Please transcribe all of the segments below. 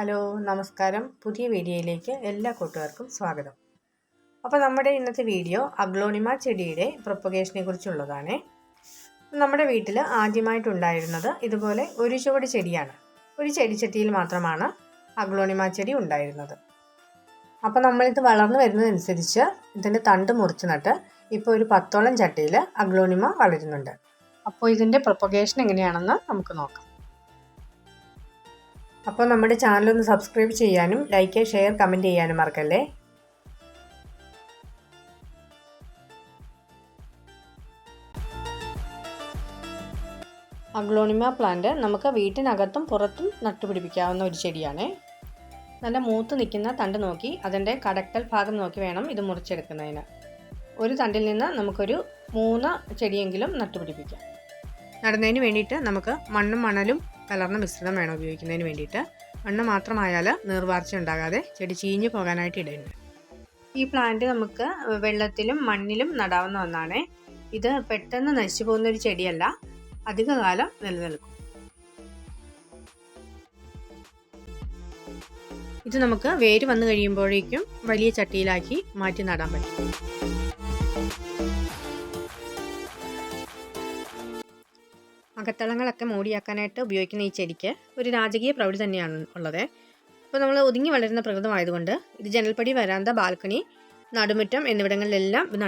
Hello നമസ്കാരം. പുതിയ വീഡിയോയിലേക്ക് എല്ലാ കൂട്ടുകാർക്കും സ്വാഗതം. അപ്പോൾ നമ്മുടെ ഇന്നത്തെ വീഡിയോ അഗ്ലോണിമ ചെടിയുടെ പ്രൊപ്പഗേഷനെ കുറിച്ചുള്ളതാണ്. നമ്മുടെ വീട്ടിൽ ആദ്യമായിട്ടുണ്ടായിരുന്നത് ഇതുപോലെ ഒരു ചുവട് ചെടിയാണ്. ഒരു ചെടിച്ചട്ടിയിൽ മാത്രമാണ് അഗ്ലോണിമ ചെടി ഉണ്ടായിരുന്നത്. അപ്പോൾ നമ്മളിത് വളർന്നു വരുന്നതനുസരിച്ച് ഇതിൻ്റെ തണ്ട് മുറിച്ച് നട്ട് ഇപ്പോൾ ഒരു 10ഓളം ചട്ടിയിൽ അഗ്ലോണിമ വളരുന്നുണ്ട്. അപ്പോൾ ഇതിൻ്റെ പ്രൊപ്പഗേഷൻ എങ്ങനെയാണെന്ന് നമുക്ക് നോക്കാം. അപ്പോൾ നമ്മുടെ ചാനലൊന്ന് സബ്സ്ക്രൈബ് ചെയ്യാനും ലൈക്ക്, ഷെയർ, കമൻറ്റ് ചെയ്യാനും മറക്കല്ലേ. അഗ്ലോണിമ പ്ലാന്റ് നമുക്ക് വീട്ടിനകത്തും പുറത്തും നട്ടുപിടിപ്പിക്കാവുന്ന ഒരു ചെടിയാണ്. നല്ല മൂത്ത് നിൽക്കുന്ന തണ്ട് നോക്കി അതിൻ്റെ കടക്കൽ ഭാഗം നോക്കി വേണം ഇത് മുറിച്ചെടുക്കുന്നതിന്. ഒരു തണ്ടിൽ നിന്ന് നമുക്കൊരു 3 ചെടിയെങ്കിലും നട്ടുപിടിപ്പിക്കാം. നടുന്നതിന് വേണ്ടിയിട്ട് നമുക്ക് മണ്ണും മണലും കലർന്ന മിശ്രിതം വേണം ഉപയോഗിക്കുന്നതിന് വേണ്ടിയിട്ട്. മണ്ണ് മാത്രമായാൽ നീർവാർച്ച ഉണ്ടാകാതെ ചെടി ചീഞ്ഞു പോകാനായിട്ട് ഇടയുണ്ട്. ഈ പ്ലാന്റ് നമുക്ക് വെള്ളത്തിലും മണ്ണിലും നടാവുന്ന ഒന്നാണ്. ഇത് പെട്ടെന്ന് നശിച്ചു പോകുന്ന ഒരു ചെടിയല്ല, അധികകാലം നിലനിൽക്കും. ഇത് നമുക്ക് വേര് വന്നു കഴിയുമ്പോഴേക്കും വലിയ ചട്ടിയിലാക്കി മാറ്റി നടാൻ പറ്റും. അകത്തളങ്ങളൊക്കെ മൂടിയാക്കാനായിട്ട് ഉപയോഗിക്കുന്ന ഈ ചെടിക്ക് ഒരു രാജകീയ പ്രൗഢി തന്നെയാണ് ഉള്ളത്. ഇപ്പോൾ നമ്മൾ ഒതുങ്ങി വളരുന്ന പ്രകൃതമായതുകൊണ്ട് ഇത് ജനൽപ്പടി, വരാന്ത, ബാൽക്കണി, നടുമുറ്റം എന്നിവിടങ്ങളിലെല്ലാം ഇത്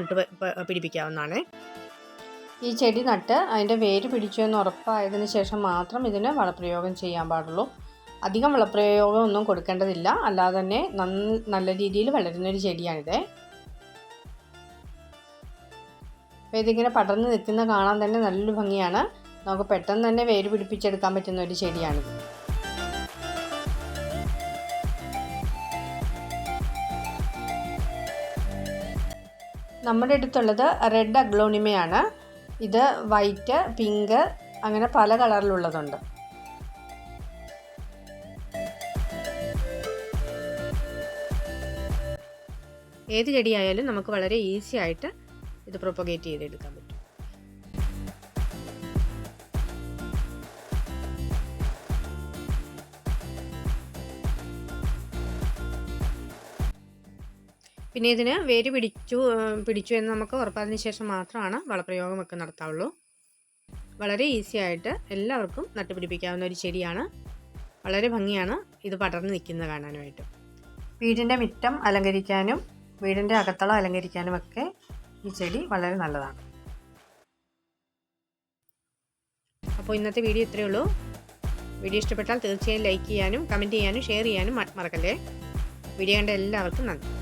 പിടിപ്പിക്കാവുന്നതാണ്. ഈ ചെടി നട്ട് അതിൻ്റെ വേര് പിടിച്ചു എന്ന് ഉറപ്പായതിനു ശേഷം മാത്രം ഇതിന് വളപ്രയോഗം ചെയ്യാൻ പാടുള്ളൂ. അധികം വളപ്രയോഗം ഒന്നും കൊടുക്കേണ്ടതില്ല, അല്ലാതെ തന്നെ നല്ല രീതിയിൽ വളരുന്നൊരു ചെടിയാണിത്. അപ്പോൾ ഇതിങ്ങനെ പടർന്ന് നിൽക്കുന്ന കാണാൻ തന്നെ നല്ലൊരു ഭംഗിയാണ്. നമുക്ക് പെട്ടെന്ന് തന്നെ വേര് പിടിപ്പിച്ചെടുക്കാൻ പറ്റുന്ന ഒരു ചെടിയാണിത്. നമ്മുടെ അടുത്തുള്ളത് റെഡ് അഗ്ലോണിമയാണ്. ഇത് വൈറ്റ്, പിങ്ക് അങ്ങനെ പല കളറിലുള്ളതുണ്ട്. ഏത് ചെടിയായാലും നമുക്ക് വളരെ ഈസി ആയിട്ട് ഇത് പ്രൊപ്പഗേറ്റ് ചെയ്തെടുക്കാൻ പറ്റും. പിന്നെ ഇതിന് വേര് പിടിച്ചു എന്ന് നമുക്ക് ഉറപ്പായതിനു ശേഷം മാത്രമാണ് വളപ്രയോഗമൊക്കെ നടത്താവുള്ളൂ. വളരെ ഈസി ആയിട്ട് എല്ലാവർക്കും നട്ടുപിടിപ്പിക്കാവുന്ന ഒരു ചെടിയാണ്. വളരെ ഭംഗിയാണ് ഇത് പടർന്ന് നിൽക്കുന്നത് കാണാനുമായിട്ട്. വീടിൻ്റെ മുറ്റം അലങ്കരിക്കാനും വീടിൻ്റെ അകത്തളം അലങ്കരിക്കാനും ഒക്കെ ഈ ചെടി വളരെ നല്ലതാണ്. അപ്പോൾ ഇന്നത്തെ വീഡിയോ ഇത്രയേ ഉള്ളൂ. വീഡിയോ ഇഷ്ടപ്പെട്ടാൽ തീർച്ചയായും ലൈക്ക് ചെയ്യാനും കമൻറ്റ് ചെയ്യാനും ഷെയർ ചെയ്യാനും മറക്കല്ലേ. വീഡിയോ കണ്ട എല്ലാവർക്കും നന്ദി.